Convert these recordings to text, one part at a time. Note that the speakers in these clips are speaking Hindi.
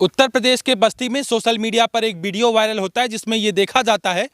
उत्तर प्रदेश के बस्ती में सोशल मीडिया पर एक वीडियो वायरल होता है जिसमें ये देखा जाता है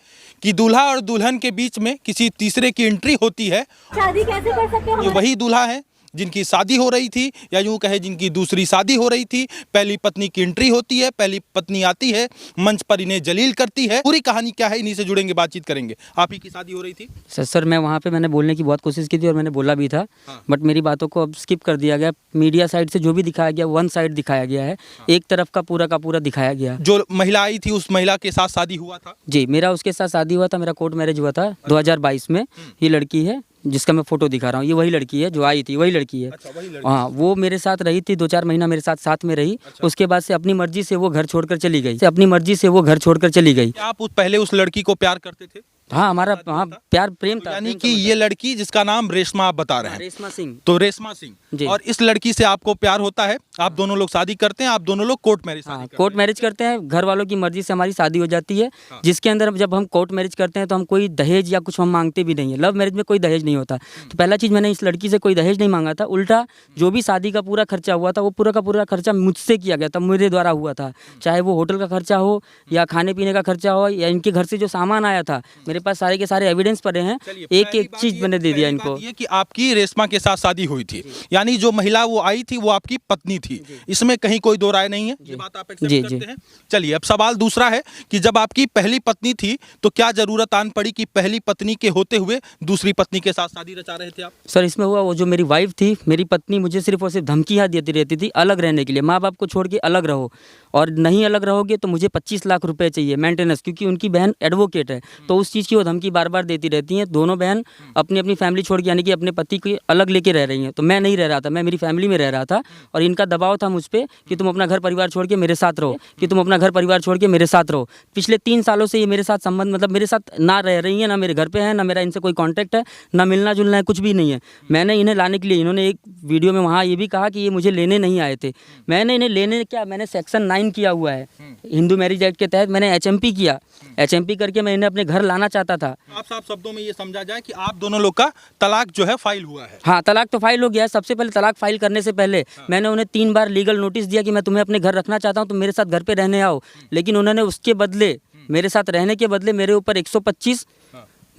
कि दूल्हा और दुल्हन के बीच में किसी तीसरे की एंट्री होती है। शादी कैसे कर सकते हो? ये वही दूल्हा है जिनकी शादी हो रही थी, या यूं कहे जिनकी दूसरी शादी हो रही थी। पहली पत्नी की एंट्री होती है, पहली पत्नी आती है, मंच पर इन्हें जलील करती है। पूरी कहानी क्या है, इन्हीं से जुड़ेंगे, बातचीत करेंगे। आप ही की शादी हो रही थी? सर मैं वहाँ पे मैंने बोलने की बहुत कोशिश की थी और मैंने बोला भी था, बट मेरी बातों को अब स्किप कर दिया गया। मीडिया साइड से जो भी दिखाया गया वन साइड दिखाया गया है, एक तरफ का पूरा दिखाया गया। जो महिला आई थी उस महिला के साथ शादी हुआ था? जी, मेरा उसके साथ शादी हुआ था, मेरा कोर्ट मैरिज हुआ था 2022 में। ये लड़की है जिसका मैं फोटो दिखा रहा हूँ, ये वही लड़की है जो आई थी, वही लड़की है। अच्छा, वही लड़की। हाँ, वो मेरे साथ रही थी 2-4 महीना, मेरे साथ में रही। अच्छा। उसके बाद से अपनी मर्जी से वो घर छोड़कर चली गई, अपनी मर्जी से वो घर छोड़कर चली गई। आप पहले उस लड़की को प्यार करते थे? हाँ, हमारा प्यार प्रेम था। यानी कि ये लड़की जिसका नाम रेशमा आप बता रहे हैं? रेशमा सिंह। तो रेशमा सिंह, और इस लड़की से आपको प्यार होता है, आप दोनों लोग शादी करते हैं, आप दोनों लोग कोर्ट मैरिज? हाँ, कोर्ट मैरिज करते हैं, घर वालों की मर्जी से हमारी शादी हो जाती है। जिसके अंदर जब हम कोर्ट मैरिज करते हैं तो हम कोई दहेज या कुछ हम मांगते भी नहीं है। लव मैरिज में कोई दहेज नहीं होता। तो पहला चीज़, मैंने इस लड़की से कोई दहेज नहीं मांगा था। उल्टा जो भी शादी का पूरा खर्चा हुआ था वो पूरा का पूरा खर्चा मुझसे किया गया था, मेरे द्वारा हुआ था। चाहे वो होटल का खर्चा हो या खाने पीने का खर्चा हो या इनके घर से जो सामान आया था, मेरे पास सारे के सारे एविडेंस पड़े हैं। एक चीज मैंने दे दिया इनको। ये कि आपकी रेशमा के साथ शादी हुई थी, यानी जो महिला वो आई थी वो आपकी पत्नी थी, इसमें कहीं कोई दो राय नहीं है, ये बात आप एक्सेप्ट करते हैं? चलिए, अब सवाल दूसरा है कि जब आपकी पहली पत्नी थी तो क्या जरूरत आन पड़ी कि पहली पत्नी के होते हुए दूसरी पत्नी के साथ शादी रचा रहे थे आप? सर, इसमें हुआ, वो जो मेरी वाइफ थी, मेरी पत्नी, मुझे सिर्फ और सिर्फ धमकियाँ देती रहती थी अलग रहने के लिए। माँ बाप को छोड़ के अलग रहो, और नहीं अलग रहोगे तो मुझे 25 लाख रुपए चाहिए मेंटेनेंस, क्योंकि उनकी बहन एडवोकेट है। तो उस चीज़ की वो धमकी बार बार देती रहती हैं। दोनों बहन अपनी अपनी फैमिली छोड़ के, यानी कि अपने पति को अलग लेके रह रही हैं। तो मैं नहीं रह रहा था, मैं मेरी फैमिली में रह रहा था, और इनका दबाव था मुझ पर कि तुम अपना घर परिवार छोड़ के मेरे साथ रहो, कि तुम अपना घर परिवार छोड़ के मेरे साथ रहो। पिछले 3 सालों से ये मेरे साथ संबंध, मतलब मेरे साथ ना रह रही है, ना मेरे घर पे है, ना मेरा इनसे कोई कॉन्टैक्ट है, ना मिलना जुलना है, कुछ भी नहीं है। मैंने इन्हें लाने के लिए, इन्होंने एक वीडियो में वहाँ ये भी कहा कि ये मुझे लेने नहीं आए थे। मैंने इन्हें लेने क्या, मैंने सेक्शन 9 किया हुआ है हिंदू मैरिज एक्ट के तहत। मैंने HMP किया, HMP करके मैं इन्हें अपने घर लाना चाहता था। आप साफ शब्दों में ये समझा जाए कि आप दोनों लोग का तलाक जो है फाइल हुआ है? हाँ, तलाक तो फाइल हो गया है। सबसे पहले तलाक फाइल करने से पहले मैंने उन्हें 3 बार लीगल नोटिस दिया कि मैं तुम्हें अपने घर रखना चाहता हूँ, तुम मेरे साथ घर पे रहने आओ। लेकिन उन्होंने उसके बदले, मेरे साथ रहने के बदले, मेरे ऊपर 125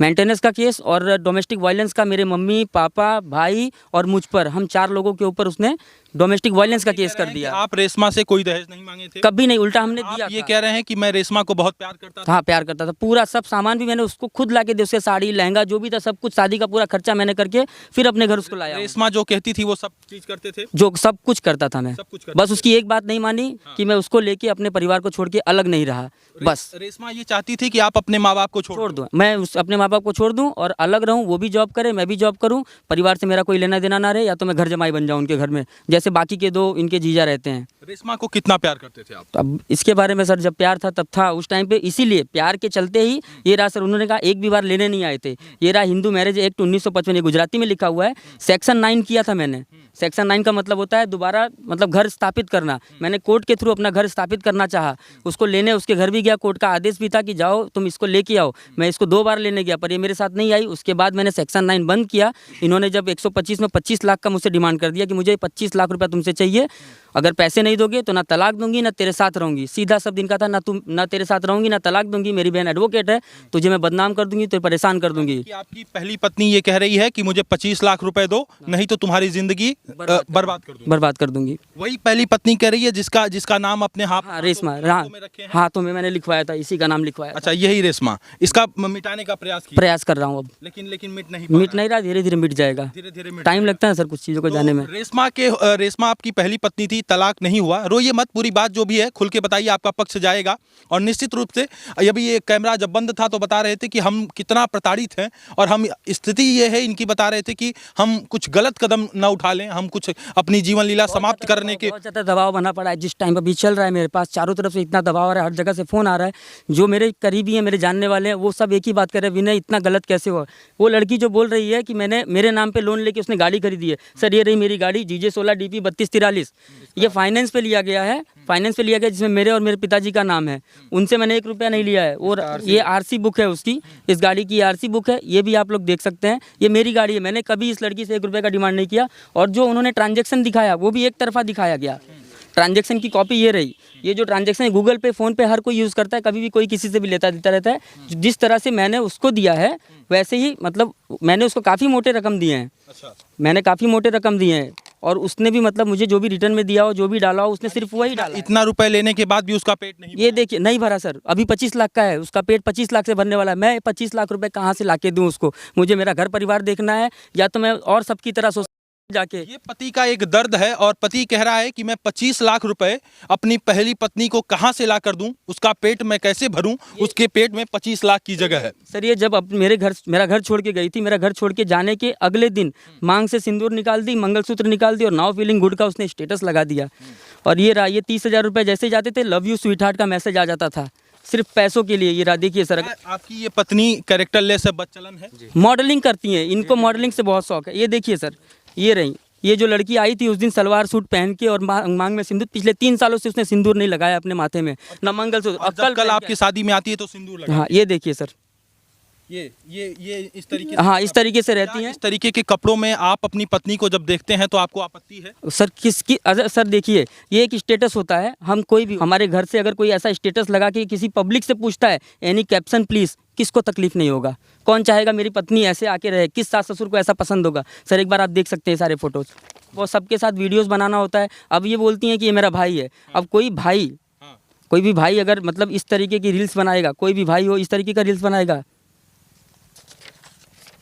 मेंटेनेंस का केस और डोमेस्टिक वायलेंस का, मेरे मम्मी पापा भाई और मुझ पर, हम 4 लोगों के ऊपर उसने डोमेस्टिक वायलेंस का केस कर दिया। आप रेशमा से कोई दहेज नहीं मांगे थे? कभी नहीं, उल्टा हमने दिया। ये कह रहे हैं कि मैं रेशमा को बहुत प्यार करता था? हाँ, प्यार करता था। पूरा सब सामान भी मैंने उसको खुद ला के दिया, उसके साड़ी लहंगा जो भी था सब कुछ, शादी का पूरा खर्चा मैंने करके फिर अपने घर उसको लाया। रेशमा जो कहती थी वो सब चीज करते थे? जो सब कुछ करता था मैं, बस उसकी एक बात नहीं मानी कि मैं उसको लेके अपने परिवार को छोड़ के अलग नहीं रहा। बस रेशमा ये चाहती थी कि आप अपने माँ बाप को छोड़ दूं, मैं अपने माँ बाप को छोड़ दूं और अलग रहूं। वो भी जॉब करे, मैं भी जॉब करूं, परिवार से मेरा कोई लेना देना ना रहे, या तो मैं घर जमाई बन जाऊं उनके घर में, जैसे बाकी के 2 इनके जीजा रहते हैं। रेशमा को कितना प्यार करते थे आप? तो अब इसके बारे में सर, जब प्यार था तब था उस टाइम पे, इसीलिए प्यार के चलते ही ये रहा सर। उन्होंने कहा एक भी बार लेने नहीं आए थे। ये रहा हिंदू मैरिज एक्ट 1955, ये गुजराती में लिखा हुआ है। सेक्शन 9 किया था मैंने। सेक्शन 9 का मतलब होता है दोबारा, मतलब घर स्थापित करना। मैंने कोर्ट के थ्रू अपना घर स्थापित करना चाहा, उसको लेने उसके घर भी गया, कोर्ट का आदेश भी था कि जाओ तुम इसको लेके आओ। मैं इसको 2 बार लेने गया पर ये मेरे साथ नहीं आई। उसके बाद मैंने सेक्शन 9 बंद किया। इन्होंने जब 125 में 25 लाख का मुझसे डिमांड कर दिया कि मुझे 25 लाख रुपया तुमसे चाहिए, अगर पैसे नहीं दोगे तो ना तलाक दूंगी ना तेरे साथ रहूंगी। सीधा शब्द इनका था, ना तेरे साथ रहूंगी ना तलाक दूंगी। मेरी बहन एडवोकेट है, तुझे मैं बदनाम कर दूंगी, तुझे परेशान कर दूंगी। आपकी पहली पत्नी ये कह रही है कि मुझे 25 लाख रुपए दो, नहीं तो तुम्हारी जिंदगी बर्बाद कर दूंगी। वही पहली पत्नी कह रही है जिसका नाम अपने रेशमा, हाथों में मैंने लिखवाया था, इसी का नाम लिखवाया। अच्छा, यही रेशमा। इसका मिटाने का प्रयास कर रहा हूँ अब, लेकिन मिट नहीं रहा। धीरे धीरे मिट जाएगा, टाइम लगता है सर कुछ चीज़ों को जाने में। रेशमा आपकी पहली पत्नी थी, तलाक नहीं हुआ, रोइए मत, पूरी बात जो भी है खुल के बताइए, आपका पक्ष जाएगा। और निश्चित रूप से अभी ये कैमरा जब बंद था तो बता रहे थे कि हम कितना प्रताड़ित हैं, और हम स्थिति ये है इनकी, बता रहे थे कि हम कुछ गलत कदम न उठा लें, हम कुछ अपनी जीवन लीला समाप्त करने के। बहुत ज़्यादा दबाव बना पड़ा है जिस टाइम अभी चल रहा है मेरे पास, चारों तरफ से इतना दबाव आ रहा है, हर जगह से फ़ोन आ रहा है। जो मेरे करीबी हैं, मेरे जानने वाले हैं, वो सब एक ही बात कर रहे हैं, विनय इतना गलत कैसे हुआ। वो लड़की जो बोल रही है कि मैंने मेरे नाम पे लोन लेके उसने गाड़ी खरीदी है। सर, ये रही मेरी गाड़ी GJ 16 DP 3243, ये फाइनेंस पे लिया गया है, जिसमें मेरे और मेरे पिताजी का नाम है। उनसे मैंने 1 रुपया नहीं लिया है। और ये RC बुक है उसकी, इस गाड़ी की RC बुक है, ये भी आप लोग देख सकते हैं। ये मेरी गाड़ी है, मैंने कभी इस लड़की से 1 रुपये का डिमांड नहीं किया। और जो उन्होंने ट्रांजैक्शन दिखाया वो भी एक तरफा दिखाया गया। ट्रांजैक्शन की कॉपी ये रही। ये जो ट्रांजैक्शन है गूगल पे, फ़ोन पे हर कोई यूज़ करता है, कभी भी कोई किसी से भी लेता देता रहता है। जिस तरह से मैंने उसको दिया है वैसे ही मतलब मैंने उसको काफ़ी मोटे रकम दिए हैं। अच्छा, मैंने काफ़ी मोटे रकम दिए हैं और उसने भी मतलब मुझे जो भी रिटर्न में दिया हो, जो भी डाला हो, उसने सिर्फ वही डाला है। इतना रुपए लेने के बाद भी उसका पेट नहीं ये देखिए नहीं भरा सर, अभी 25 लाख का है, उसका पेट 25 लाख से भरने वाला है। मैं 25 लाख रुपए कहाँ से लाके दूं उसको? मुझे मेरा घर परिवार देखना है, या तो मैं और सबकी तरह सोच जाके। ये पति का एक दर्द है और पति कह रहा है कि मैं 25 लाख रुपए अपनी पहली पत्नी को कहां से ला कर दूं, उसका पेट मैं कैसे भरूं, उसके पेट में 25 लाख की जगह है। सर ये जब अब मेरा घर छोड़ के गई थी, मेरा घर छोड़ के जाने के अगले दिन मांग से सिंदूर निकाल दी, मंगलसूत्र निकाल दी और नाउ फीलिंग गुड का उसने स्टेटस लगा दिया। और ये रहा, ये 30,000 रुपये जैसे जाते थे लव यू स्वीट हार्ट का मैसेज आ जाता था, सिर्फ पैसों के लिए। ये रहा, देखिए सर। आपकी ये पत्नी कैरेक्टरलेस है, बदचलन है। मॉडलिंग करती हैं, इनको मॉडलिंग से बहुत शौक है। ये देखिए सर, ये रही, ये जो लड़की आई थी उस दिन सलवार सूट पहन के और मांग में सिंदूर, पिछले 3 सालों से उसने सिंदूर नहीं लगाया अपने माथे में, ना मंगलसूत्र। और जब कल आपकी शादी में आती है तो सिंदूर लगा। हाँ ये देखिए सर, ये इस तरीके से, हाँ इस तरीके से रहती हैं। इस तरीके के कपड़ों में आप अपनी पत्नी को जब देखते हैं तो आपको आपत्ति है? सर किसकी सर देखिए, ये एक स्टेटस होता है। हम कोई भी हमारे घर से अगर कोई ऐसा स्टेटस लगा के किसी पब्लिक से पूछता है एनी कैप्शन प्लीज़, किसको तकलीफ नहीं होगा? कौन चाहेगा मेरी पत्नी ऐसे आके रहे? किस सास ससुर को ऐसा पसंद होगा? सर एक बार आप देख सकते हैं सारे फोटोज़, वो सबके साथ वीडियोज़ बनाना होता है। अब ये बोलती हैं कि ये मेरा भाई है। अब कोई भी भाई अगर मतलब इस तरीके की रील्स बनाएगा, कोई भी भाई हो इस तरीके का रील्स बनाएगा,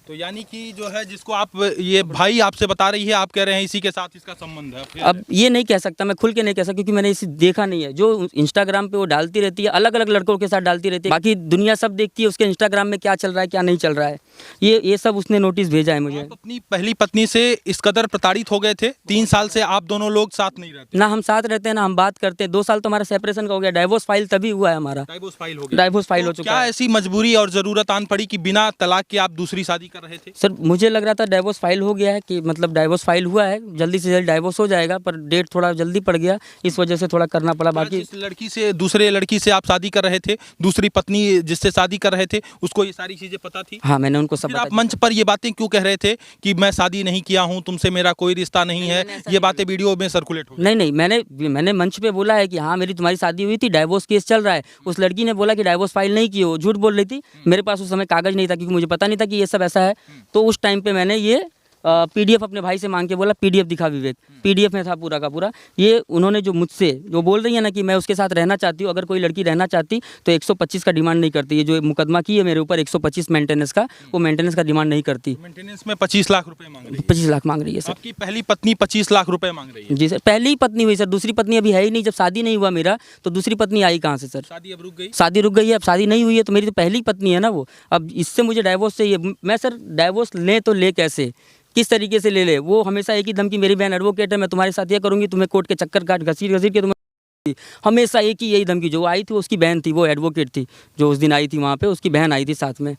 तो यानी कि जो है जिसको आप ये भाई आपसे बता रही है, आप कह रहे हैं इसी के साथ इसका संबंध है। फिर अब ये नहीं कह सकता, मैं खुल के नहीं कह सकता क्योंकि मैंने इसे देखा नहीं है। जो इंस्टाग्राम पे वो डालती रहती है, अलग अलग लड़कों के साथ डालती रहती है, बाकी दुनिया सब देखती है उसके इंस्टाग्राम में क्या चल रहा है क्या नहीं चल रहा है। ये सब उसने नोटिस भेजा है मुझे। आप अपनी पहली पत्नी से इस कदर प्रताड़ित हो गए थे, 3 साल से आप दोनों लोग साथ नहीं रहते? ना हम साथ रहते हैं ना हम बात करते हैं। 2 साल तो हमारा सेपरेशन का हो गया, डाइवोर्स फाइल तभी हुआ है हमारा। डाइवोर्स फाइल हो गया? डाइवोर्स फाइल हो तो चुका क्या है। ऐसी मजबूरी और जरूरत आन पड़ी कि बिना तलाक के आप दूसरी शादी कर रहे थे? सर मुझे लग रहा था डाइवोर्स फाइल हो गया है, कि मतलब डाइवोर्स फाइल हुआ है, जल्दी से जल्दी डाइवोर्स हो जाएगा, पर डेट थोड़ा जल्दी पड़ गया, इस वजह से थोड़ा करना पड़ा। बाकी जिस लड़की से दूसरे लड़की से आप शादी कर रहे थे, दूसरी पत्नी जिससे शादी कर रहे थे, उसको ये सारी चीजें पता थी? हाँ मैंने उनको सब फिर आप मंच पर ये बातें क्यों कह रहे थे कि मैं शादी नहीं किया हूँ, तुमसे मेरा कोई रिश्ता नहीं है? ये बातें वीडियो में सर्कुलेट हो गई। नहीं मैंने मंच पे बोला है कि हाँ मेरी तुम्हारी शादी हुई थी, डाइवोर्स केस चल रहा है। उस लड़की ने बोला कि डाइवोर्स फाइल नहीं की हो, झूठ बोल रही थी। मेरे पास उस समय कागज नहीं था क्योंकि मुझे पता नहीं था कि ये सब ऐसा है। तो उस टाइम पे मैंने ये पीडीएफ अपने भाई से मांग के बोला, पीडीएफ दिखा विवेक, पीडीएफ में था पूरा का पूरा। ये उन्होंने जो मुझसे जो बोल रही है ना कि मैं उसके साथ रहना चाहती हूँ, अगर कोई लड़की रहना चाहती तो 125 का डिमांड नहीं करती। ये जो मुकदमा की है मेरे ऊपर 125 मेंटेनेंस का, वो मेंटेनेंस का डिमांड नहीं करती। मेंटेनेंस में 25 लाख रुपए मांग रही है? 25 लाख मांग रही है सर। आपकी पहली पत्नी 25 लाख रुपए मांग रही है? जी सर, पहली ही पत्नी हुई सर, दूसरी पत्नी अभी है ही नहीं। जब शादी नहीं हुआ मेरा तो दूसरी पत्नी आई कहाँ से सर? शादी अब रुक गई? शादी रुक गई है, अब शादी नहीं हुई है तो मेरी तो पहली पत्नी है ना वो। अब इससे मुझे डाइवोर्स चाहिए। मैं सर डाइवोर्स लें तो ले कैसे, किस तरीके से ले ले? वो हमेशा एक ही धमकी, मेरी बहन एडवोकेट है, मैं तुम्हारे साथ ये करूँगी, तुम्हें कोर्ट के चक्कर काट घसीट के तुम्हें, हमेशा एक ही यही धमकी। जो आई थी उसकी बहन थी, वो एडवोकेट थी जो उस दिन आई थी वहाँ पे, उसकी बहन आई थी साथ में।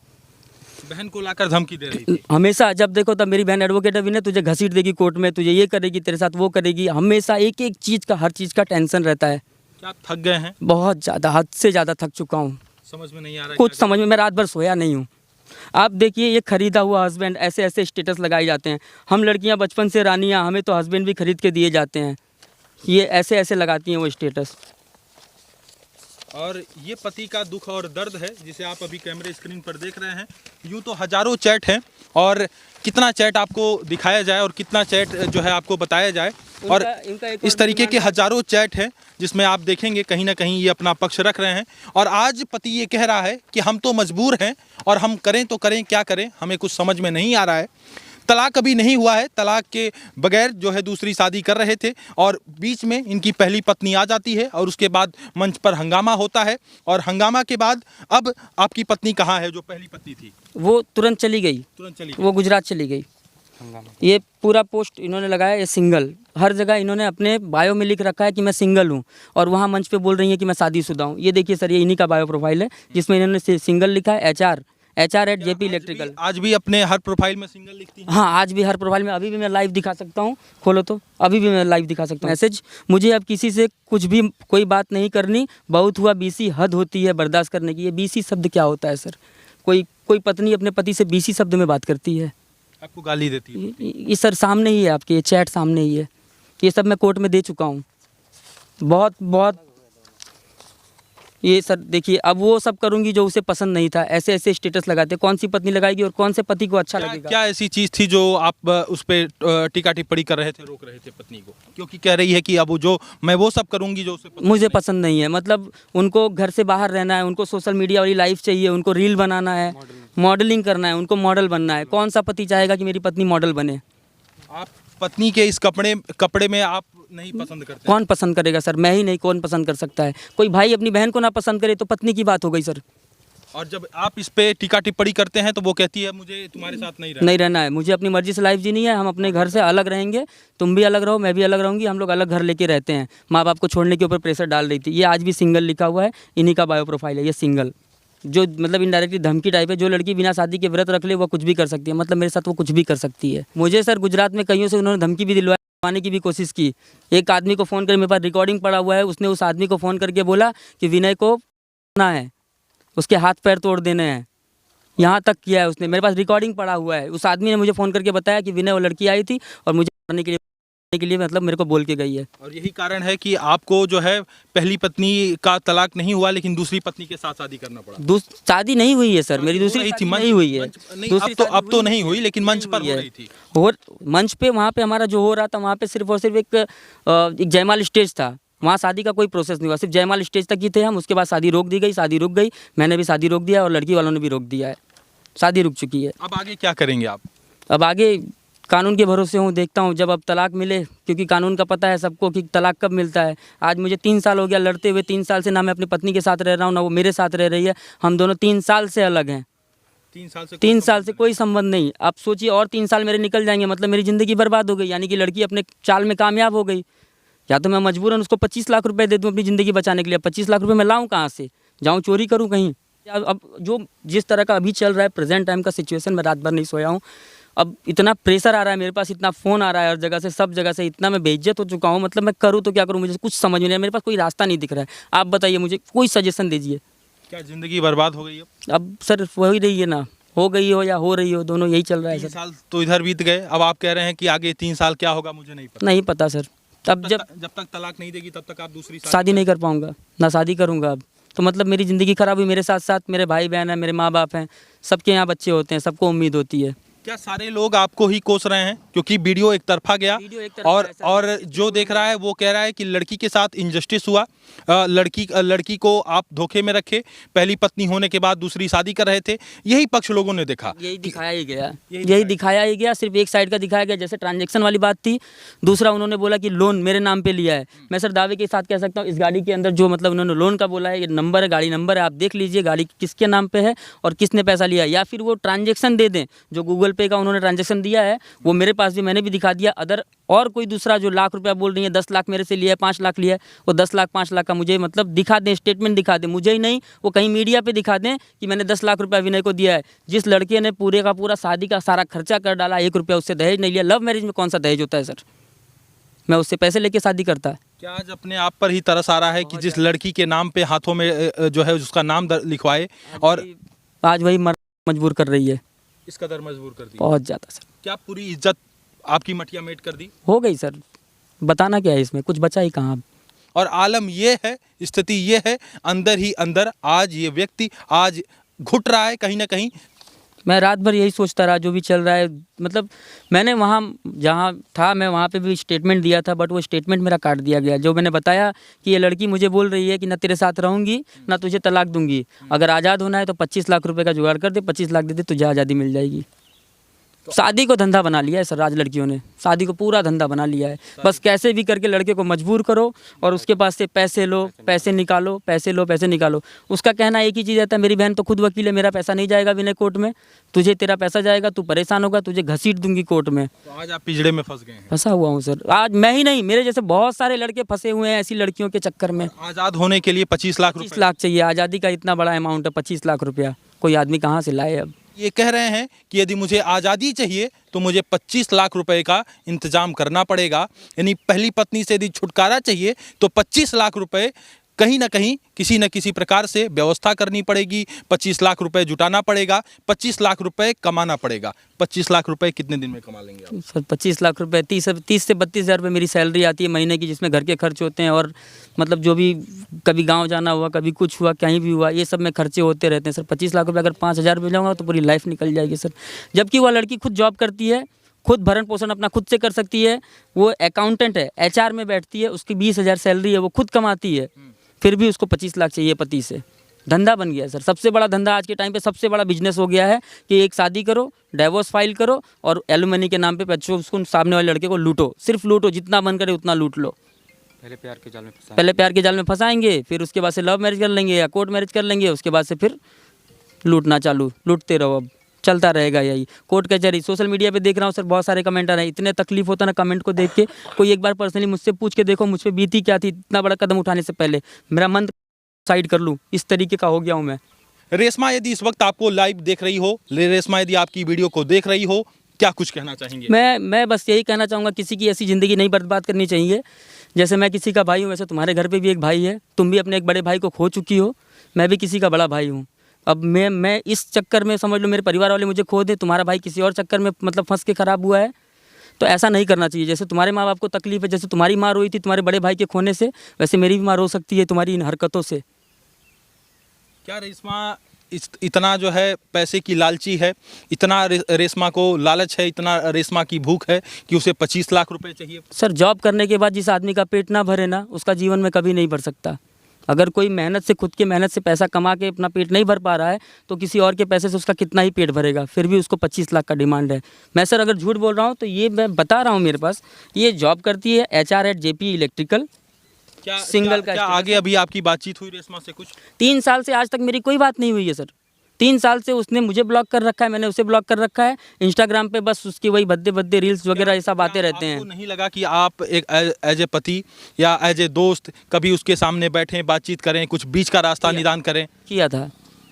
बहन को लाकर धमकी दे रही थी? हमेशा जब देखो तब मेरी बहन एडवोकेट है, तुझे घसीट देगी कोर्ट में, तुझे ये करेगी, तेरे साथ वो करेगी। हमेशा एक एक चीज़ का, हर चीज़ का टेंशन रहता है। क्या आप थक गए हैं? बहुत ज़्यादा, हद से ज़्यादा थक चुका हूँ। समझ में नहीं आ रहा कुछ समझ में, मैं रात भर सोया नहीं हूँ। आप देखिए ये खरीदा हुआ हस्बैंड, ऐसे ऐसे स्टेटस लगाए जाते हैं। हम लड़कियां बचपन से रानियां, हमें तो हस्बैंड भी खरीद के दिए जाते हैं। ये ऐसे ऐसे लगाती हैं वो स्टेटस। और ये पति का दुख और दर्द है जिसे आप अभी कैमरे स्क्रीन पर देख रहे हैं। यूँ तो हजारों चैट हैं और कितना चैट आपको दिखाया जाए और कितना चैट जो है आपको बताया जाए। और इस तरीके के हजारों चैट हैं जिसमें आप देखेंगे कहीं ना कहीं ये अपना पक्ष रख रहे हैं। और आज पति ये कह रहा है कि हम तो मजबूर हैं और हम करें तो करें, क्या करें, हमें कुछ समझ में नहीं आ रहा है। तलाक अभी नहीं हुआ है, तलाक के बगैर जो है दूसरी शादी कर रहे थे और बीच में इनकी पहली पत्नी आ जाती है और उसके बाद मंच पर हंगामा होता है। और हंगामा के बाद अब आपकी पत्नी कहाँ है जो पहली पत्नी थी? वो तुरंत चली गई, वो गुजरात चली गई। ये पूरा पोस्ट इन्होंने लगाया, ये सिंगल, हर जगह इन्होंने अपने बायो में लिख रखा है कि मैं सिंगल हूँ, और वहाँ मंच पे बोल रही है कि मैं शादीशुदा हूँ। ये देखिए सर, ये इन्हीं का बायो प्रोफाइल है जिसमें इन्होंने सिंगल लिखा है, HR@JP इलेक्ट्रिकल। आज भी अपने हर प्रोफाइल में सिंगल लिखती हैं? हाँ, आज भी हर प्रोफाइल में। अभी भी मैं लाइव दिखा सकता हूँ, खोलो तो, अभी भी मैं लाइव दिखा सकता हूँ मैसेज। मुझे अब किसी से कुछ भी कोई बात नहीं करनी, बहुत हुआ BC, हद होती है बर्दाश्त करने की। ये BC शब्द क्या होता है सर? कोई पत्नी अपने पति से BC शब्द में बात करती है? आपको गाली देती है? ये सर सामने ही है आपके, ये चैट सामने ही है। ये सब मैं कोर्ट में दे चुका हूँ। बहुत बहुत ये सर देखिए, अब वो सब करूंगी जो उसे पसंद नहीं था। ऐसे ऐसे स्टेटस लगाते, कौन सी पत्नी लगाएगी और कौन से पति को अच्छा क्या लगेगा। क्या ऐसी चीज थी जो आप उस पे टीका टिप्पणी कर रहे थे, रोक रहे थे पत्नी को, क्योंकि कह रही है कि अब जो मैं वो सब करूंगी जो उसे पसंद मुझे नहीं। पसंद नहीं है, मतलब उनको घर से बाहर रहना है, उनको सोशल मीडिया वाली लाइफ चाहिए, उनको रील बनाना है, मॉडलिंग करना है, उनको मॉडल बनना है। कौन सा पति चाहेगा कि मेरी पत्नी मॉडल बने। आप पत्नी के इस कपड़े में आप नहीं पसंद करते? कौन पसंद करेगा सर, मैं ही नहीं, कौन पसंद कर सकता है। कोई भाई अपनी बहन को ना पसंद करे तो पत्नी की बात हो गई सर। और जब आप इस पे टीका टिप्पणी करते हैं तो वो कहती है मुझे तुम्हारे साथ नहीं रहना। नहीं रहना है, मुझे अपनी मर्जी से लाइफ जीनी है। हम अपने घर से अलग रहेंगे, तुम भी अलग रहो, मैं भी अलग रहूंगी। हम लोग अलग घर लेके रहते हैं। माँ बाप को छोड़ने के ऊपर प्रेशर डाल रही थी। ये आज भी सिंगल लिखा हुआ है, इन्हीं का बायो प्रोफाइल है ये सिंगल, जो मतलब इनडायरेक्टली धमकी टाइप है। जो लड़की बिना शादी के व्रत रख ले वो कुछ भी कर सकती है, मतलब मेरे साथ वो कुछ भी कर सकती है। मुझे सर गुजरात में कईयों से उन्होंने धमकी भी दिलवाने की भी कोशिश की। एक आदमी को फ़ोन कर, मेरे पास रिकॉर्डिंग पड़ा हुआ है, उसने उस आदमी को फ़ोन करके बोला कि विनय को ना है, उसके हाथ पैर तोड़ देने हैं। यहाँ तक किया है उसने, मेरे पास रिकॉर्डिंग पड़ा हुआ है। उस आदमी ने मुझे फ़ोन करके बताया कि विनय वो लड़की आई थी और मुझे मारने के लिए मतलब मेरे को बोल के गई है। और यही कारण है कि आपको जो है पहली पत्नी का तलाक नहीं हुआ, लेकिन दूसरी पत्नी के साथ शादी करना पड़ा। शादी नहीं हुई है सर, मेरी दूसरी शादी नहीं हुई है। दूसरी शादी अब तो नहीं हुई, लेकिन मंच पर हो रही थी। और मंच पे वहाँ पे हमारा जो हो रहा था, वहाँ पे सिर्फ और सिर्फ एक जयमाल स्टेज था। वहाँ शादी का कोई प्रोसेस नहीं हुआ, सिर्फ जयमाल स्टेज तक ही थे हम। उसके बाद शादी रोक दी गई, शादी रुक गई, मैंने भी शादी रोक दिया और लड़की वालों ने भी रोक दिया है, शादी रुक चुकी है। अब आगे क्या करेंगे आप? अब आगे कानून के भरोसे हूँ, देखता हूँ जब अब तलाक मिले, क्योंकि कानून का पता है सबको कि तलाक कब मिलता है। आज मुझे 3 साल हो गया लड़ते हुए, 3 साल से ना मैं अपनी पत्नी के साथ रह रहा हूँ ना वो मेरे साथ रह रही है। हम दोनों 3 साल से अलग हैं। 3 साल से कोई संबंध नहीं। आप सोचिए और 3 साल मेरे निकल जाएंगे, मतलब मेरी ज़िंदगी बर्बाद हो गई। यानी कि लड़की अपने चाल में कामयाब हो गई। या तो मैं मजबूरन उसको 25 लाख रुपए दे दूँ अपनी ज़िंदगी बचाने के लिए। 25 लाख रुपए मैं लाऊँ कहाँ से? जाऊँ चोरी करूँ कहीं? अब जो जिस तरह का अभी चल रहा है प्रेजेंट टाइम का सिचुएशन, मैं रात भर नहीं सोया हूँ। अब इतना प्रेशर आ रहा है मेरे पास, इतना फ़ोन आ रहा है हर जगह से, सब जगह से, इतना मैं बेइज्जत हो चुका हूँ। मतलब मैं करूँ तो क्या करूँ, मुझे कुछ समझ में नहीं आ रहा। मेरे पास कोई रास्ता नहीं दिख रहा है। आप बताइए, मुझे कोई सजेशन दीजिए। क्या जिंदगी बर्बाद हो गई अब सर हो ही रही है ना, हो गई हो या हो रही हो, दोनों यही चल रहा है 3 सर। साल तो इधर बीत गए, अब आप कह रहे हैं कि आगे 3 साल क्या होगा मुझे नहीं पता। नहीं पता सर। अब जब तक तलाक नहीं देगी तब तक आप दूसरी शादी नहीं कर पाऊँगा, ना शादी करूँगा अब। तो मतलब मेरी ज़िंदगी ख़राब हुई। मेरे साथ साथ मेरे भाई बहन हैं, मेरे माँ बाप हैं, सबके यहाँ बच्चे होते हैं, सबको उम्मीद होती है। क्या सारे लोग आपको ही कोस रहे हैं? क्योंकि वीडियो एक तरफा गया और जो देख रहा है वो कह रहा है कि लड़की के साथ इनजस्टिस हुआ। लड़की को आप धोखे में रखे, पहली पत्नी होने के बाद दूसरी शादी कर रहे थे। यही पक्ष लोगों ने देखा, यही दिखाया ही गया, सिर्फ एक साइड का दिखाया गया। जैसे ट्रांजैक्शन वाली बात थी, दूसरा उन्होंने बोला कि लोन मेरे नाम पे लिया है। मैं सर दावे के साथ कह सकता हूँ, इस गाड़ी के अंदर जो मतलब उन्होंने लोन का बोला है, ये नंबर है, गाड़ी नंबर है, आप देख लीजिए गाड़ी किसके नाम पे है और किसने पैसा लिया है। या फिर वो ट्रांजैक्शन दे दें, जो गूगल पे का उन्होंने ट्रांजैक्शन दिया है वो मेरे पास भी, मैंने भी दिखा दिया। अदर और कोई दूसरा जो लाख रुपया बोल रही है, 10 लाख मेरे से लिया है, 5 लाख लिया है, वो 10 लाख 5 लाख का मुझे मतलब दिखा दें, स्टेटमेंट दिखा दें। मुझे ही नहीं, वो कहीं मीडिया पे दिखा दें कि मैंने 10 लाख रुपया विनय को दिया है। जिस लड़के ने पूरे का पूरा शादी का सारा खर्चा कर डाला, 1 रुपया उससे दहेज नहीं लिया। लव मैरिज में कौन सा दहेज होता है सर? मैं उससे पैसे लेके शादी करता। क्या आज अपने आप पर ही तरस आ रहा है कि जिस लड़की के नाम पे हाथों में जो है उसका नाम लिखवाए, और आज वही मजबूर कर रही है, इस कदर मजबूर कर दी? बहुत ज़्यादा सर। क्या पूरी इज्जत आपकी मटिया मेट कर दी? हो गई सर, बताना क्या है इसमें, कुछ बचा ही कहाँ। और आलम ये है, स्थिति ये है, अंदर ही अंदर आज ये व्यक्ति आज घुट रहा है कहीं ना कहीं। मैं रात भर यही सोचता रहा, जो भी चल रहा है। मतलब मैंने वहाँ जहाँ था, मैं वहाँ पे भी स्टेटमेंट दिया था, बट वो स्टेटमेंट मेरा काट दिया गया। जो मैंने बताया कि ये लड़की मुझे बोल रही है कि ना तेरे साथ रहूँगी ना तुझे तलाक दूंगी, अगर आज़ाद होना है तो 25 लाख रुपए का जुगाड़ कर दे, 25 लाख दे दे, तुझे आज़ादी मिल जाएगी। शादी को धंधा बना लिया है सर, आज लड़कियों ने शादी को पूरा धंधा बना लिया है। बस कैसे भी करके लड़के को मजबूर करो और उसके पास से पैसे लो, पैसे निकालो, पैसे लो, पैसे निकालो। उसका कहना एक ही चीज़ रहता है, मेरी बहन तो खुद वकील है, मेरा पैसा नहीं जाएगा विनय कोर्ट में, तुझे तेरा पैसा जाएगा, तू परेशान होगा, तुझे घसीट दूंगी कोर्ट में। तो आज आप पिंजड़े में फंस गए हैं? फंसा हुआ हूँ सर। आज मैं ही नहीं, मेरे जैसे बहुत सारे लड़के फंसे हुए हैं ऐसी लड़कियों के चक्कर में। आज़ाद होने के लिए 25 लाख 25 लाख चाहिए, आज़ादी का इतना बड़ा अमाउंट है 25 लाख रुपया, कोई आदमी कहाँ से लाए। अब ये कह रहे हैं कि यदि मुझे आज़ादी चाहिए तो मुझे 25 लाख रुपए का इंतजाम करना पड़ेगा। यानी पहली पत्नी से यदि छुटकारा चाहिए तो 25 लाख रुपए कहीं ना कहीं किसी न किसी प्रकार से व्यवस्था करनी पड़ेगी। 25 लाख रुपए जुटाना पड़ेगा, 25 लाख रुपए कमाना पड़ेगा। 25 लाख रुपए कितने दिन में कमा लेंगे आप? सर 25 लाख रुपए 30 से 32 हज़ार रुपये मेरी सैलरी आती है महीने की, जिसमें घर के खर्च होते हैं और मतलब जो भी कभी गांव जाना हुआ, कभी कुछ हुआ, कहीं भी हुआ, ये सब में खर्चे होते रहते हैं सर। 25 लाख रुपए अगर 5 हज़ार रुपये जाऊँगा तो पूरी लाइफ निकल जाएगी सर। जबकि वह लड़की खुद जॉब करती है, खुद भरण पोषण अपना खुद से कर सकती है, वो अकाउंटेंट है, HR में बैठती है, उसकी 20 हज़ार सैलरी है, वो खुद कमाती है, फिर भी उसको 25 लाख चाहिए पति से। धंधा बन गया है सर, सबसे बड़ा धंधा आज के टाइम पे, सबसे बड़ा बिजनेस हो गया है कि एक शादी करो, डाइवोर्स फाइल करो और एलुमनी के नाम पे बच्चों उसको सामने वाले लड़के को लूटो, सिर्फ लूटो, जितना मन करे उतना लूट लो। पहले प्यार के जाल में फंसाएंगे, फिर उसके बाद से लव मैरिज कर लेंगे या कोर्ट मैरिज कर लेंगे, उसके बाद से फिर लूटना चालू, लूटते रहो। अब चलता रहेगा यही, कोर्ट कचहरी। सोशल मीडिया पे देख रहा हूँ सर, बहुत सारे कमेंट आ रहे हैं, इतने तकलीफ होता है ना कमेंट को देख के। कोई एक बार पर्सनली मुझसे पूछ के देखो मुझ पे बीती क्या थी इतना बड़ा कदम उठाने से पहले, मेरा मन साइड कर लूँ, इस तरीके का हो गया हूँ मैं। रेशमा, यदि इस वक्त आपको लाइव देख रही हो, रेशमा यदि आपकी वीडियो को देख रही हो, क्या कुछ कहना चाहेंगे? मैं बस यही कहना चाहूँगा, किसी की ऐसी ज़िंदगी नहीं बर्बाद करनी चाहिए। जैसे मैं किसी का भाई हूँ, वैसे तुम्हारे घर पे भी एक भाई है, तुम भी अपने एक बड़े भाई को खो चुकी हो, मैं भी किसी का बड़ा भाई हूँ। अब मैं इस चक्कर में, समझ लो मेरे परिवार वाले मुझे खो दे, तुम्हारा भाई किसी और चक्कर में मतलब फंस के ख़राब हुआ है, तो ऐसा नहीं करना चाहिए। जैसे तुम्हारे माँ बाप को तकलीफ है, जैसे तुम्हारी माँ रोई थी तुम्हारे बड़े भाई के खोने से, वैसे मेरी भी माँ रो सकती है तुम्हारी इन हरकतों से। क्या रेशमा इतना जो है पैसे की लालची है, इतना रेशमा को लालच है, इतना रेशमा की भूख है कि उसे 25 लाख रुपए चाहिए? सर जॉब करने के बाद जिस आदमी का पेट ना भरे ना, उसका जीवन में कभी नहीं भर सकता। अगर कोई मेहनत से, खुद की मेहनत से पैसा कमा के अपना पेट नहीं भर पा रहा है, तो किसी और के पैसे से उसका कितना ही पेट भरेगा, फिर भी उसको 25 लाख का डिमांड है। मैं सर अगर झूठ बोल रहा हूँ तो ये मैं बता रहा हूँ, मेरे पास ये जॉब करती है HR at JP electrical single का। क्या आगे अभी आपकी बातचीत हुई रेशमा से कुछ? 3 साल से आज तक मेरी कोई बात नहीं हुई है सर। 3 साल से उसने मुझे ब्लॉक कर रखा है, मैंने उसे ब्लॉक कर रखा है। इंस्टाग्राम पे बस उसकी वही भद्दे भद्दे रील्स वगैरह ये सब आते रहते हैं। आपको नहीं लगा कि आप एक एज ए पति या एज ए दोस्त कभी उसके सामने बैठें, बातचीत करें, कुछ बीच का रास्ता निदान करें? किया था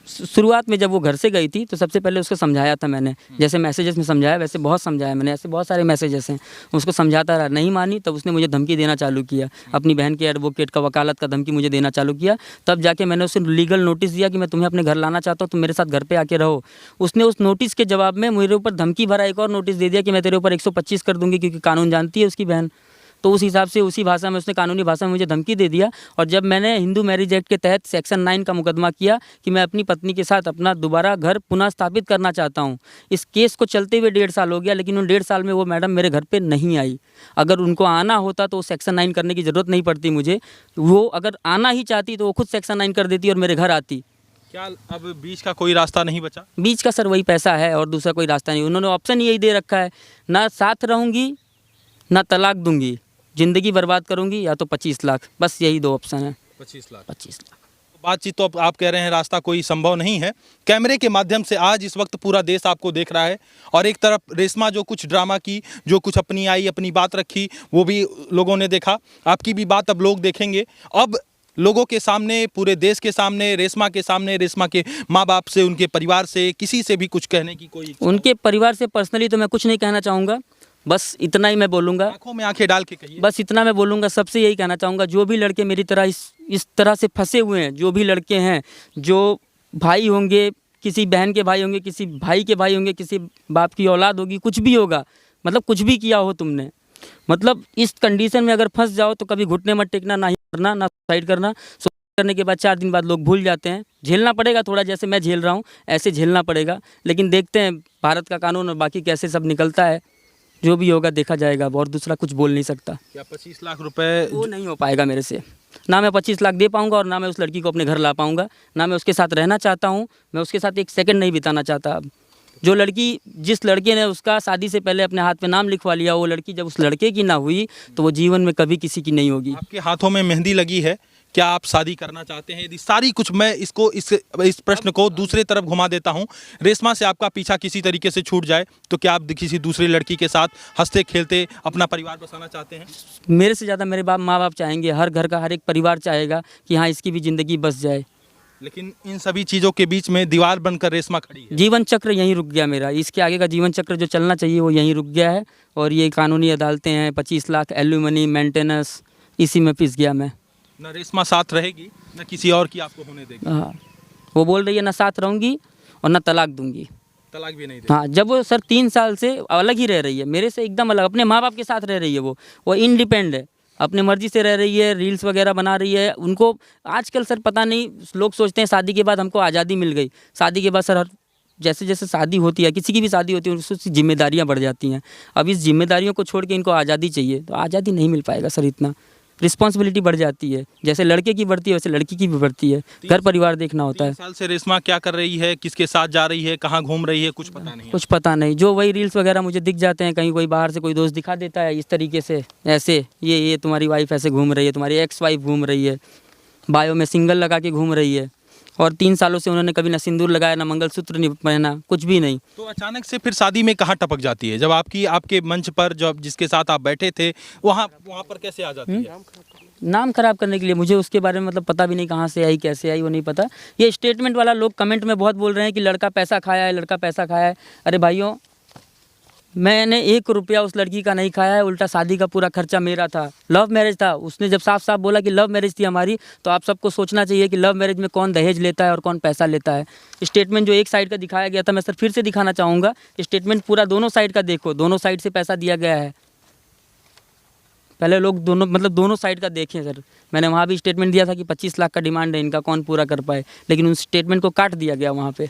शुरुआत में, जब वो घर से गई थी तो सबसे पहले उसको समझाया था मैंने, जैसे मैसेजेस में समझाया वैसे बहुत समझाया मैंने, ऐसे बहुत सारे मैसेजेस हैं, उसको समझाता रहा, नहीं मानी, तब उसने मुझे धमकी देना चालू किया, अपनी बहन के एडवोकेट का वकालत का धमकी मुझे देना चालू किया। तब जाके मैंने उसे लीगल नोटिस दिया कि मैं तुम्हें अपने घर लाना चाहता हूँ, तुम मेरे साथ घर पे आके रहो। उसने उस नोटिस के जवाब में मेरे ऊपर धमकी भरा एक और नोटिस दे दिया कि मैं तेरे ऊपर 125 कर दूंगी, क्योंकि कानून जानती है उसकी बहन। तो उस हिसाब से उसी भाषा में उसने कानूनी भाषा में मुझे धमकी दे दिया। और जब मैंने हिंदू मैरिज एक्ट के तहत सेक्शन 9 का मुकदमा किया कि मैं अपनी पत्नी के साथ अपना दोबारा घर पुनः स्थापित करना चाहता हूं, इस केस को चलते हुए 1.5 साल हो गया, लेकिन उन 1.5 साल में वो मैडम मेरे घर पे नहीं आई। अगर उनको आना होता तो सेक्शन 9 करने की ज़रूरत नहीं पड़ती मुझे, वो अगर आना ही चाहती तो वो खुद सेक्शन 9 कर देती और मेरे घर आती। क्या अब बीच का कोई रास्ता नहीं बचा? बीच का सर वही पैसा है और दूसरा कोई रास्ता नहीं। उन्होंने ऑप्शन यही दे रखा है, ना साथ रहूँगी ना तलाक दूंगी, ज़िंदगी बर्बाद करूंगी, या तो 25 लाख, बस यही 2 ऑप्शन है। 25 लाख। 25 लाख। बातचीत तो आप कह रहे हैं रास्ता कोई संभव नहीं है। कैमरे के माध्यम से आज इस वक्त पूरा देश आपको देख रहा है, और एक तरफ रेशमा जो कुछ ड्रामा की, जो कुछ अपनी आई, अपनी बात रखी, वो भी लोगों ने देखा। आपकी भी बात अब लोग देखेंगे। अब लोगों के सामने, पूरे देश के सामने, रेशमा के सामने, रेशमा के माँ बाप से, उनके परिवार से, किसी से भी कुछ कहने की कोई? उनके परिवार से पर्सनली तो मैं कुछ नहीं कहना चाहूँगा, बस इतना ही मैं बोलूँगा। आंखों में आंखें डाल के कहिए। बस इतना मैं बोलूँगा, सबसे यही कहना चाहूँगा, जो भी लड़के मेरी तरह इस तरह से फंसे हुए हैं, जो भी लड़के हैं, जो भाई होंगे, किसी बहन के भाई होंगे, किसी भाई के भाई होंगे, किसी बाप की औलाद होगी, कुछ भी होगा, मतलब कुछ भी किया हो तुमने, मतलब इस कंडीशन में अगर फंस जाओ तो कभी घुटने मत टेकना, ना ही करना, ना सुसाइड करना। सुसाइड करने के बाद 4 दिन बाद लोग भूल जाते हैं। झेलना पड़ेगा थोड़ा, जैसे मैं झेल रहा हूँ ऐसे झेलना पड़ेगा, लेकिन देखते हैं भारत का कानून और बाकी कैसे सब निकलता है। जो भी होगा देखा जाएगा, और दूसरा कुछ बोल नहीं सकता। क्या 25 लाख रुपए वो नहीं हो पाएगा मेरे से, ना मैं 25 लाख दे पाऊंगा, और ना मैं उस लड़की को अपने घर ला पाऊंगा, ना मैं उसके साथ रहना चाहता हूं, मैं उसके साथ एक सेकंड नहीं बिताना चाहता। अब जो लड़की, जिस लड़के ने उसका शादी से पहले अपने हाथ पे नाम लिखवा लिया, वो लड़की जब उस लड़के की ना हुई तो वो जीवन में कभी किसी की नहीं होगी। आपके हाथों में मेहंदी लगी है, क्या आप शादी करना चाहते हैं? यदि सारी कुछ, मैं इस प्रश्न को दूसरे तरफ घुमा देता हूं, रेशमा से आपका पीछा किसी तरीके से छूट जाए तो क्या आप किसी दूसरी लड़की के साथ हंसते खेलते अपना परिवार बसाना चाहते हैं? मेरे से ज़्यादा मेरे माँ बाप चाहेंगे, हर घर का हर एक परिवार चाहेगा कि हाँ इसकी भी ज़िंदगी बस जाए। लेकिन इन सभी चीज़ों के बीच में दीवार बनकर रेशमा खड़ी है। जीवन चक्र यहीं रुक गया मेरा, इसके आगे का जीवन चक्र जो चलना चाहिए वो यहीं रुक गया है। और ये कानूनी अदालतें हैं, 25 लाख एल्यूमनी, मेंटेनेंस, इसी में पिस गया मैं। ना रेशमा साथ रहेगी ना किसी और की आपको होने देगी। हाँ, वो बोल रही है ना साथ रहूँगी और ना तलाक दूंगी। तलाक भी नहीं देगी। हाँ, जब वो सर 3 साल से अलग ही रह रही है, मेरे से एकदम अलग, अपने माँ बाप के साथ रह रही है। वो इंडिपेंडेंट है, अपनी मर्जी से रह रही है, रील्स वगैरह बना रही है। उनको आजकल सर पता नहीं, लोग सोचते हैं शादी के बाद हमको आज़ादी मिल गई। शादी के बाद सर जैसे जैसे शादी होती है, किसी की भी शादी होती है, उससे जिम्मेदारियाँ बढ़ जाती हैं। अब इस जिम्मेदारियों को छोड़ के इनको आज़ादी चाहिए, तो आज़ादी नहीं मिल पाएगा सर। इतना रिस्पॉन्सिबिलिटी बढ़ जाती है, जैसे लड़के की बढ़ती है वैसे लड़की की भी बढ़ती है। घर परिवार देखना होता 3 है। साल से रेशमा क्या कर रही है, किसके साथ जा रही है, कहाँ घूम रही है, कुछ पता नहीं है। कुछ पता नहीं, जो वही रील्स वगैरह मुझे दिख जाते हैं, कहीं कोई बाहर से कोई दोस्त दिखा देता है इस तरीके से, ऐसे ये तुम्हारी वाइफ ऐसे घूम रही है, तुम्हारी एक्स वाइफ घूम रही है, बायो में सिंगल लगा के घूम रही है। और 3 सालों से उन्होंने कभी ना सिंदूर लगाया, ना मंगलसूत्र नहीं पहना, कुछ भी नहीं। तो अचानक से फिर शादी में कहाँ टपक जाती है? जब आपके मंच पर जब जिसके साथ आप बैठे थे वहाँ पर कैसे आ जाती है? नाम खराब करने के लिए। मुझे उसके बारे में मतलब पता भी नहीं, कहाँ से आई कैसे आई वो नहीं पता। ये स्टेटमेंट वाला लोग कमेंट में बहुत बोल रहे हैं कि लड़का पैसा खाया है, लड़का पैसा खाया है। अरे भाइयों, मैंने 1 रुपया उस लड़की का नहीं खाया है, उल्टा शादी का पूरा खर्चा मेरा था। लव मैरिज था, उसने जब साफ साफ बोला कि लव मैरिज थी हमारी, तो आप सबको सोचना चाहिए कि लव मैरिज में कौन दहेज लेता है और कौन पैसा लेता है। स्टेटमेंट जो एक साइड का दिखाया गया था, मैं सर फिर से दिखाना चाहूँगा। स्टेटमेंट पूरा दोनों साइड का देखो, दोनों साइड से पैसा दिया गया है। पहले लोग दोनों साइड का देखें सर। मैंने वहाँ भी स्टेटमेंट दिया था कि 25 लाख का डिमांड है, इनका कौन पूरा कर पाए, लेकिन उस स्टेटमेंट को काट दिया गया वहाँ पे।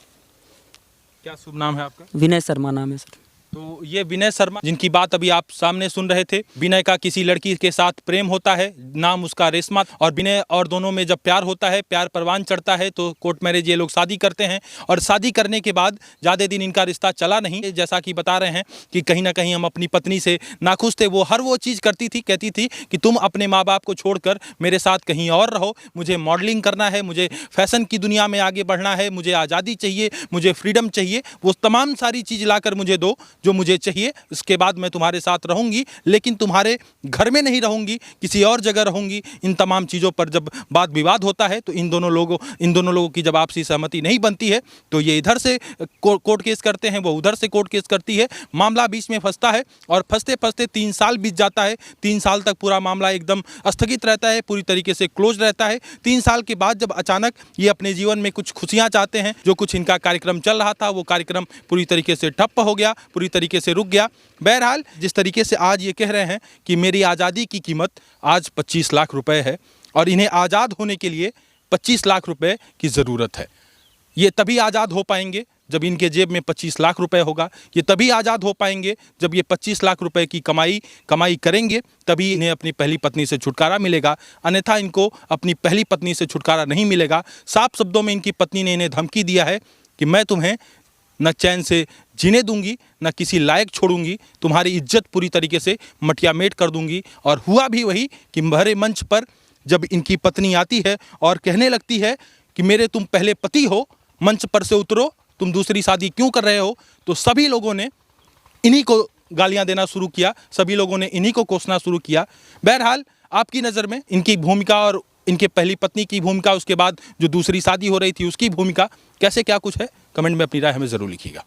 क्या शुभ नाम है आपका? विनय शर्मा नाम है सर। तो ये विनय शर्मा जिनकी बात अभी आप सामने सुन रहे थे, विनय का किसी लड़की के साथ प्रेम होता है, नाम उसका रेशमा, और विनय और दोनों में जब प्यार होता है, प्यार परवान चढ़ता है, तो कोर्ट मैरिज ये लोग शादी करते हैं। और शादी करने के बाद ज़्यादा दिन इनका रिश्ता चला नहीं। जैसा कि बता रहे हैं कि कहीं ना कहीं हम अपनी पत्नी से नाखुश थे। वो हर वो चीज़ करती थी, कहती थी कि तुम अपने माँ बाप को छोड़कर मेरे साथ कहीं और रहो, मुझे मॉडलिंग करना है, मुझे फैशन की दुनिया में आगे बढ़ना है, मुझे आज़ादी चाहिए, मुझे फ्रीडम चाहिए, वो तमाम सारी चीज़ लाकर मुझे दो जो मुझे चाहिए। इसके बाद मैं तुम्हारे साथ रहूंगी, लेकिन तुम्हारे घर में नहीं रहूंगी, किसी और जगह रहूंगी। इन तमाम चीज़ों पर जब वाद विवाद होता है, तो इन दोनों लोगों की जब आपसी सहमति नहीं बनती है, तो ये इधर से कोर्ट केस करते हैं, वो उधर से कोर्ट केस करती है। मामला बीच में फंसता है और फंसते फंसते 3 साल बीत जाता है। 3 साल तक पूरा मामला एकदम स्थगित रहता है, पूरी तरीके से क्लोज रहता है। 3 साल के बाद जब अचानक ये अपने जीवन में कुछ खुशियाँ चाहते हैं, जो कुछ इनका कार्यक्रम चल रहा था, वो कार्यक्रम पूरी तरीके से ठप्प हो गया, पूरी तरीके से रुक गया। बहरहाल, जिस तरीके से आज ये कह रहे हैं कि मेरी आज़ादी की कीमत आज 25 लाख रुपए है और इन्हें आज़ाद होने के लिए 25 लाख रुपए की ज़रूरत है। ये तभी आज़ाद हो पाएंगे जब इनके जेब में 25 लाख रुपए होगा। ये तभी आज़ाद हो पाएंगे जब ये 25 लाख रुपए की कमाई करेंगे, तभी इन्हें अपनी पहली पत्नी से छुटकारा मिलेगा। अन्यथा इनको अपनी पहली पत्नी से छुटकारा नहीं मिलेगा। साफ शब्दों में इनकी पत्नी ने इन्हें धमकी दिया है कि मैं तुम्हें न चैन से जीने दूंगी, न किसी लायक छोड़ूंगी, तुम्हारी इज्जत पूरी तरीके से मटियामेट कर दूंगी। और हुआ भी वही कि भरे मंच पर जब इनकी पत्नी आती है और कहने लगती है कि मेरे तुम पहले पति हो, मंच पर से उतरो, तुम दूसरी शादी क्यों कर रहे हो, तो सभी लोगों ने इन्हीं को गालियां देना शुरू किया, सभी लोगों ने इन्हीं को कोसना शुरू किया। बहरहाल, आपकी नज़र में इनकी भूमिका और इनके पहली पत्नी की भूमिका, उसके बाद जो दूसरी शादी हो रही थी उसकी भूमिका, कैसे क्या कुछ है, कमेंट में अपनी राय हमें ज़रूर लिखिएगा।